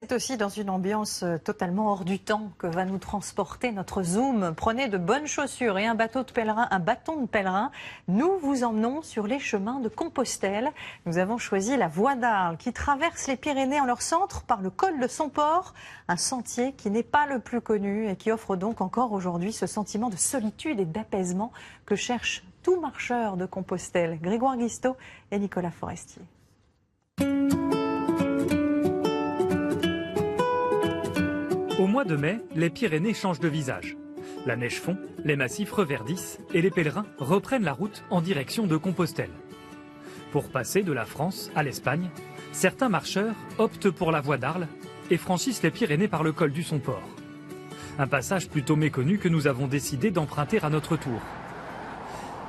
C'est aussi dans une ambiance totalement hors du temps que va nous transporter notre Zoom. Prenez de bonnes chaussures et un bâton de pèlerin. Nous vous emmenons sur les chemins de Compostelle. Nous avons choisi la voie d'Arles qui traverse les Pyrénées en leur centre par le col de Somport. Un sentier qui n'est pas le plus connu et qui offre donc encore aujourd'hui ce sentiment de solitude et d'apaisement que cherche tout marcheur de Compostelle. Grégoire Guisteau et Nicolas Forestier. Au mois de mai, les Pyrénées changent de visage. La neige fond, les massifs reverdissent et les pèlerins reprennent la route en direction de Compostelle. Pour passer de la France à l'Espagne, certains marcheurs optent pour la voie d'Arles et franchissent les Pyrénées par le col du Somport. Un passage plutôt méconnu que nous avons décidé d'emprunter à notre tour.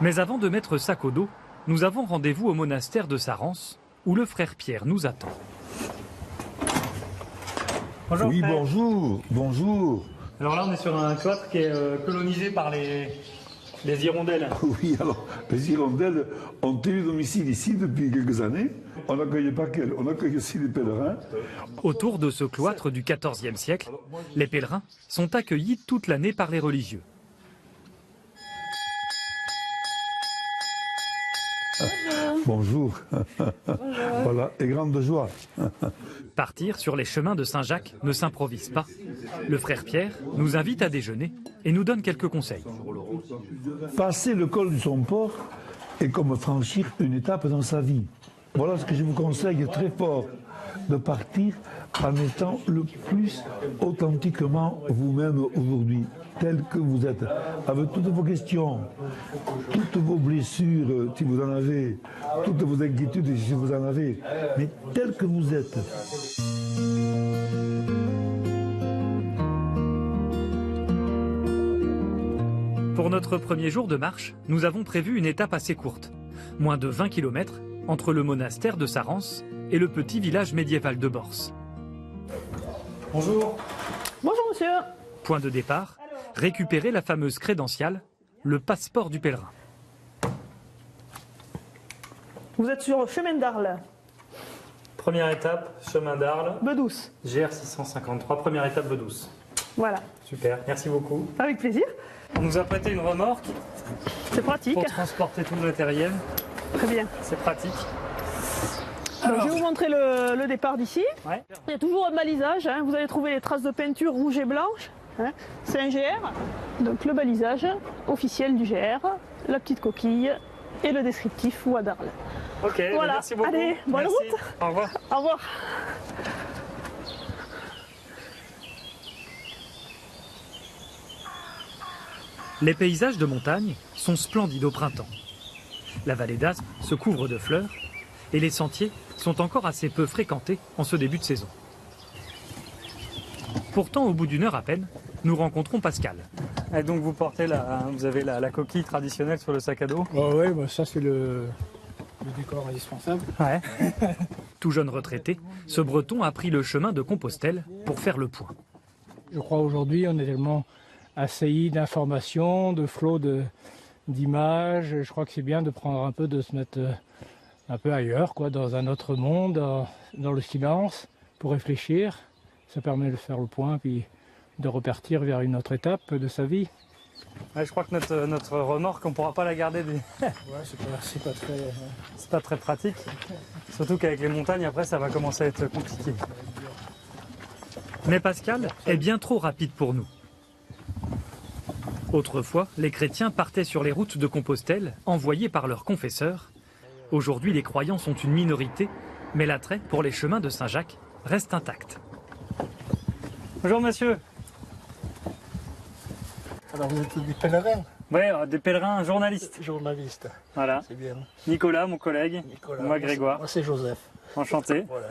Mais avant de mettre sac au dos, nous avons rendez-vous au monastère de Sarance, où le frère Pierre nous attend. Bonjour, oui, frère. bonjour. Alors là, on est sur un cloître qui est colonisé par les hirondelles. Oui, alors, les hirondelles ont eu domicile ici depuis quelques années. On n'accueille pas qu'elles, on accueille aussi les pèlerins. Autour de ce cloître du XIVe siècle, les pèlerins sont accueillis toute l'année par les religieux. Bonjour. Voilà, et grande joie. Partir sur les chemins de Saint-Jacques ne s'improvise pas. Le frère Pierre nous invite à déjeuner et nous donne quelques conseils. Passer le col du Somport est comme franchir une étape dans sa vie. Voilà ce que je vous conseille très fort, de partir en étant le plus authentiquement vous-même aujourd'hui, tel que vous êtes, avec toutes vos questions, toutes vos blessures, si vous en avez, toutes vos inquiétudes, si vous en avez, mais tel que vous êtes. Pour notre premier jour de marche, nous avons prévu une étape assez courte, moins de 20 km entre le monastère de Sarance et le petit village médiéval de Borse. Bonjour. Bonjour monsieur. Point de départ, récupérer la fameuse crédentiale, le passeport du pèlerin. Vous êtes sur le chemin d'Arles, Première étape, chemin d'Arles, Bedouce. GR 653, première étape Bedouce. Voilà, Super, merci beaucoup. avec plaisir. On nous a prêté une remorque C'est pratique. pour transporter tout le matériel. Très bien. C'est pratique. Donc, je vais vous montrer le départ d'ici. Ouais. Il y a toujours un balisage. Hein. Vous allez trouver les traces de peinture rouge et blanche. Hein. C'est un GR. Donc le balisage officiel du GR, la petite coquille et le descriptif voie d'Arles. Ok, Voilà. merci beaucoup. Allez, bonne Merci. route. Au revoir. Au revoir. Les paysages de montagne sont splendides au printemps. La vallée d'Aspe se couvre de fleurs et les sentiers sont encore assez peu fréquentés en ce début de saison. Pourtant, au bout d'une heure à peine, nous rencontrons Pascal. Et donc vous portez vous avez la coquille traditionnelle sur le sac à dos. Oui, bah ça c'est le décor indispensable. Ouais. Tout jeune retraité, ce breton a pris le chemin de Compostelle pour faire le point. Je crois aujourd'hui on est tellement assailli d'informations, de flots d'images. Je crois que c'est bien de prendre un peu, de se mettre un peu ailleurs, quoi, dans un autre monde, dans le silence, pour réfléchir. Ça permet de faire le point puis de repartir vers une autre étape de sa vie. Ouais, je crois que notre remorque, on ne pourra pas la garder. Ouais, C'est pas très pratique. Surtout qu'avec les montagnes, après, ça va commencer à être compliqué. Mais Pascal est bien trop rapide pour nous. Autrefois, les chrétiens partaient sur les routes de Compostelle, envoyés par leurs confesseurs. Aujourd'hui, les croyants sont une minorité, mais l'attrait pour les chemins de Saint-Jacques reste intact. Bonjour monsieur. Alors vous êtes des pèlerins? Oui, des pèlerins journalistes. Journalistes, Voilà. c'est bien. Nicolas, mon collègue. Nicolas, Moi, Grégoire. Moi c'est Joseph. Enchanté. Voilà.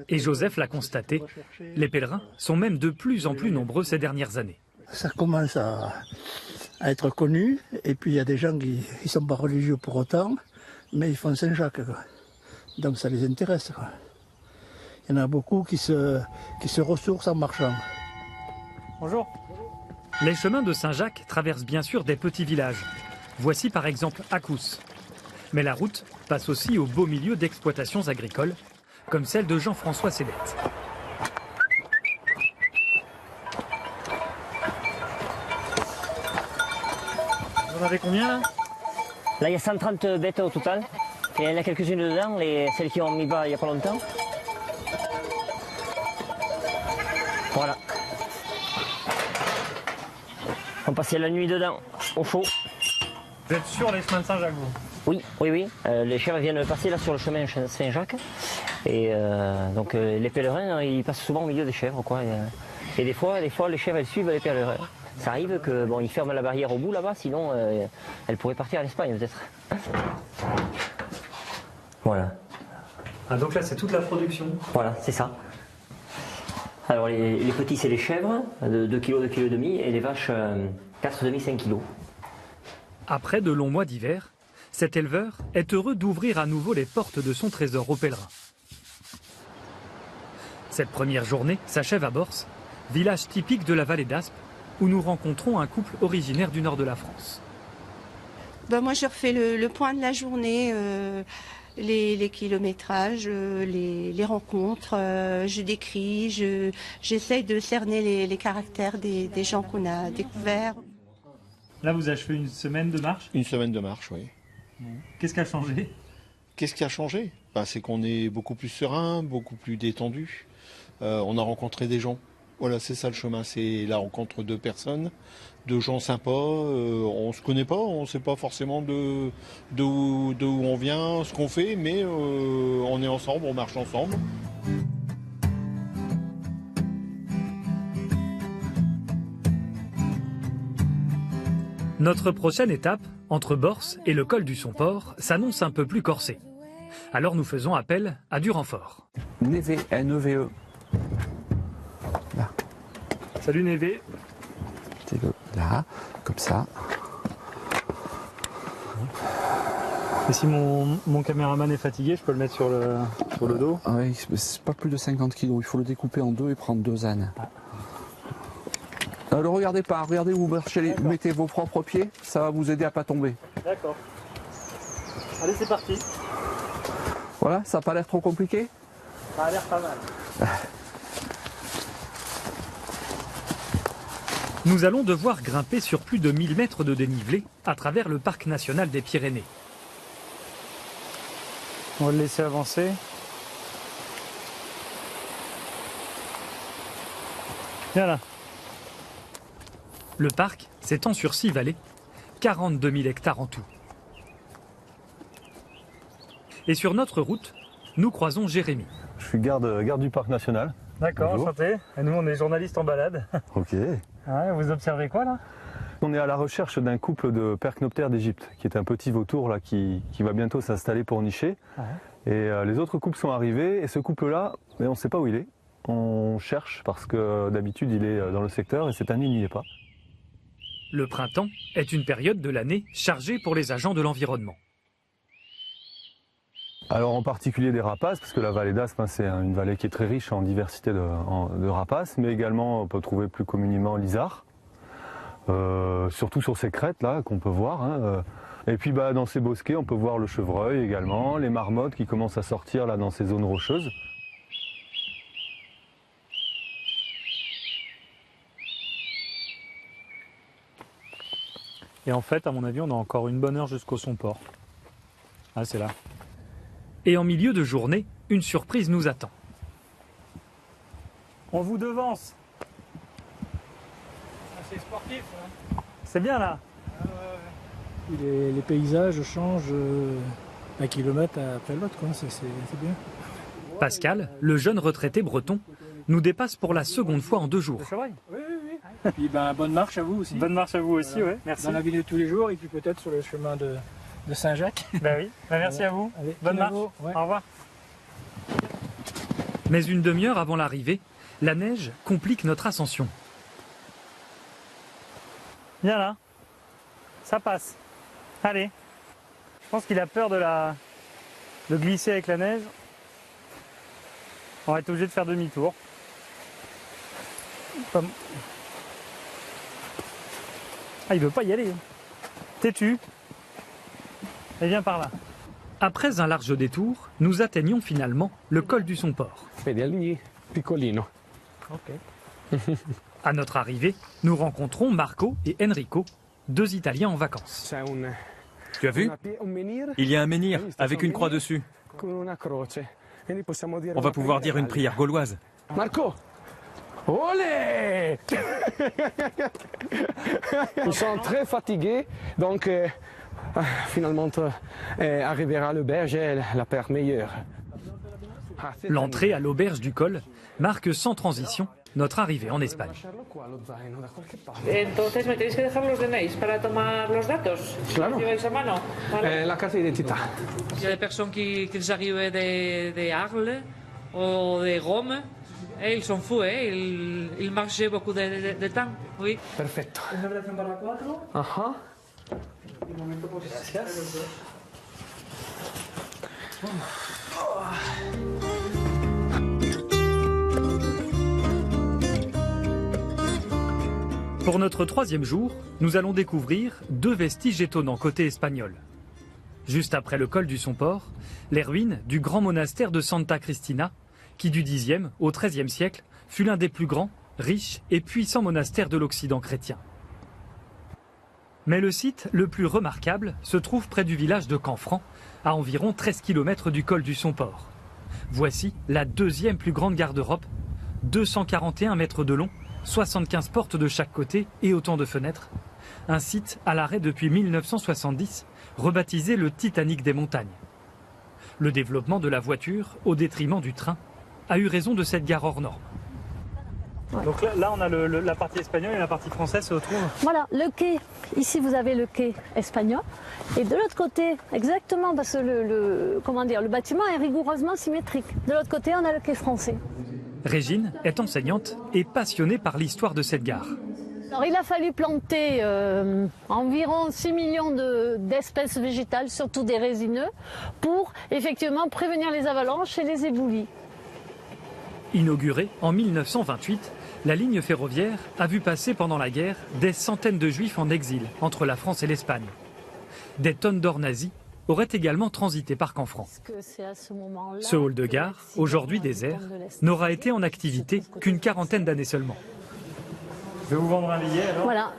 Et Joseph l'a constaté, les pèlerins sont même de plus en plus nombreux ces dernières années. Ça commence à être connu, et puis il y a des gens qui ne sont pas religieux pour autant, mais ils font Saint-Jacques, quoi. Donc ça les intéresse, quoi. Il y en a beaucoup qui se ressourcent en marchant. Bonjour. Les chemins de Saint-Jacques traversent bien sûr des petits villages. Voici par exemple Accous. Mais la route passe aussi au beau milieu d'exploitations agricoles, comme celle de Jean-François Célette. Vous en avez combien là? Là, il y a 130 bêtes au total. Et il y en a quelques-unes dedans, celles qui ont mis bas il n'y a pas longtemps. Voilà. On passait la nuit dedans, au chaud. Vous êtes sur les chemins de Saint-Jacques, vous? Oui, oui, oui. Les chèvres viennent passer là sur le chemin Saint-Jacques. Et donc les pèlerins, ils passent souvent au milieu des chèvres, quoi. Et des fois, les chèvres, elles suivent les pèlerins. Ça arrive que ils ferment la barrière au bout là-bas, sinon elles pourraient partir à l'Espagne peut-être. Voilà. Ah, donc là, c'est toute la production. Voilà, c'est ça. Alors les petits, c'est les chèvres, de 2 kg, 2 kg et demi, et les vaches, 4,5, 5 kg. Après de longs mois d'hiver, cet éleveur est heureux d'ouvrir à nouveau les portes de son trésor aux pèlerins. Cette première journée s'achève à Borse, village typique de la vallée d'Aspe, où nous rencontrons un couple originaire du nord de la France. Moi, je refais le point de la journée, les kilométrages, les rencontres, je décris, j'essaye de cerner les caractères des gens qu'on a découverts. Là, vous achevez une semaine de marche? Une semaine de marche, oui. Qu'est-ce qui a changé? Qu'est-ce qui a changé? C'est qu'on est beaucoup plus serein, beaucoup plus détendu. On a rencontré des gens. Voilà, c'est ça le chemin, c'est la rencontre de personnes, de gens sympas. On ne se connaît pas, on ne sait pas forcément d'où on vient, ce qu'on fait, mais on est ensemble, on marche ensemble. Notre prochaine étape, entre Borse et le col du Somport, s'annonce un peu plus corsée. Alors nous faisons appel à du renfort. Névé, N-E-V-E. Là. Salut Névé. Là, comme ça. Et si mon caméraman est fatigué, je peux le mettre sur le dos? Oui, c'est pas plus de 50 kg. Il faut le découper en deux et prendre 2 ânes. Ne le regardez pas, regardez où vous mettez vos propres pieds, ça va vous aider à pas tomber. D'accord. Allez, c'est parti. Voilà, ça n'a pas l'air trop compliqué? Ça a l'air pas mal. Nous allons devoir grimper sur plus de 1000 mètres de dénivelé à travers le parc national des Pyrénées. On va le laisser avancer. Viens là. Le parc s'étend sur 6 vallées, 42 000 hectares en tout. Et sur notre route, nous croisons Jérémy. Je suis garde du parc national. D'accord, enchanté. Et nous, on est journalistes en balade. Ok. Ouais, vous observez quoi là? On est à la recherche d'un couple de percnoptères d'Égypte, qui est un petit vautour là, qui va bientôt s'installer pour nicher. Ouais. Et les autres couples sont arrivés, et ce couple-là, on ne sait pas où il est. On cherche parce que d'habitude il est dans le secteur, et cette année il n'y est pas. Le printemps est une période de l'année chargée pour les agents de l'environnement. Alors en particulier des rapaces, parce que la vallée d'Aspe, c'est une vallée qui est très riche en diversité de rapaces, mais également on peut trouver plus communément l'isard, surtout sur ces crêtes là qu'on peut voir. Et puis dans ces bosquets on peut voir le chevreuil également, les marmottes qui commencent à sortir là dans ces zones rocheuses. Et en fait, à mon avis, on a encore une bonne heure jusqu'au Somport. Ah, c'est là. Et en milieu de journée, une surprise nous attend. On vous devance. C'est sportif. Hein. C'est bien là. Les paysages changent un kilomètre après l'autre, c'est bien. Pascal, le jeune retraité breton, nous dépasse pour la seconde fois en 2 jours. Oui. Et puis bonne marche à vous aussi. Bonne marche à vous aussi, oui. Merci. Dans la vie de tous les jours et puis peut-être sur le chemin de Saint-Jacques. Oui, merci à vous. Allez, bonne marche. Ouais. Au revoir. Mais une demi-heure avant l'arrivée, la neige complique notre ascension. Viens là. Ça passe. Allez. Je pense qu'il a peur de glisser avec la neige. On va être obligé de faire demi-tour. Ah, il veut pas y aller. Têtu. Et viens par là. Après un large détour, nous atteignons finalement le col du Somport. Pedalini, piccolino. Ok. À notre arrivée, nous rencontrons Marco et Enrico, 2 Italiens en vacances. Tu as vu? Il y a un menhir avec une croix dessus. On va pouvoir dire une prière gauloise. Marco! Olé! Ils sont très fatigués, donc finalement arriver à l'auberge est la paire meilleure. L'entrée à l'auberge du col marque sans transition notre arrivée en Espagne. Entonces me tenéis que dejar los DNIs para tomar los datos. Claro. ¿Lleváis a mano? ¿Vale? La carte d'identité. Il y a des personnes qui arrivent de Arles ou de Rome. Et ils sont fous, ils marchaient beaucoup de temps. Oui. Perfecto. ¿Una habitación para 4? Ajá. Un momento, pues. Gracias. Pour notre 3e jour, nous allons découvrir 2 vestiges étonnants côté espagnol. Juste après le col du Somport, les ruines du grand monastère de Santa Cristina, qui du Xe au XIIIe siècle fut l'un des plus grands, riches et puissants monastères de l'Occident chrétien. Mais le site le plus remarquable se trouve près du village de Canfranc, à environ 13 km du col du Somport. Voici la 2e plus grande gare d'Europe, 241 mètres de long, 75 portes de chaque côté et autant de fenêtres. Un site à l'arrêt depuis 1970, rebaptisé le Titanic des montagnes. Le développement de la voiture, au détriment du train, a eu raison de cette gare hors norme. Donc là on a la partie espagnole et la partie française se retrouvent. Voilà, le quai. Ici vous avez le quai espagnol. Et de l'autre côté, exactement, parce que le bâtiment est rigoureusement symétrique. De l'autre côté, on a le quai français. Régine est enseignante et passionnée par l'histoire de cette gare. Alors, il a fallu planter environ 6 millions d'espèces végétales, surtout des résineux, pour effectivement prévenir les avalanches et les éboulis. Inaugurée en 1928, la ligne ferroviaire a vu passer pendant la guerre des centaines de juifs en exil entre la France et l'Espagne. Des tonnes d'or nazi auraient également transité par Canfranc. Ce hall de gare, aujourd'hui désert, n'aura été en activité qu'une 40aine d'années seulement. Je vais vous vendre un billet alors. Voilà.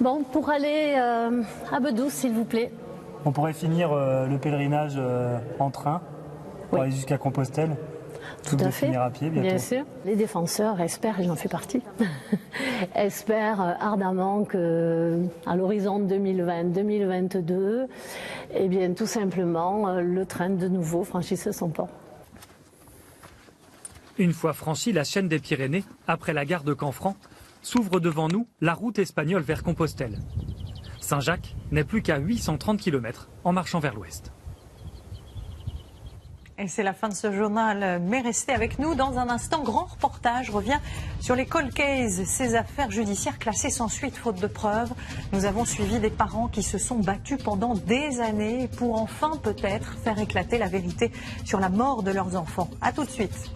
Bon, pour aller à Bedous, s'il vous plaît. On pourrait finir le pèlerinage en train pour aller jusqu'à Compostelle. Tout à fait, finir à pied bientôt. Bien sûr. Les défenseurs espèrent, et j'en fais partie, espèrent ardemment qu'à l'horizon 2020-2022, eh bien, tout simplement, le train de nouveau franchisse son port. Une fois franchie la chaîne des Pyrénées, après la gare de Canfranc, s'ouvre devant nous la route espagnole vers Compostelle. Saint-Jacques n'est plus qu'à 830 km en marchant vers l'ouest. Et c'est la fin de ce journal, mais restez avec nous. Dans un instant, grand reportage revient sur les cold cases, ces affaires judiciaires classées sans suite faute de preuves. Nous avons suivi des parents qui se sont battus pendant des années pour enfin peut-être faire éclater la vérité sur la mort de leurs enfants. A tout de suite.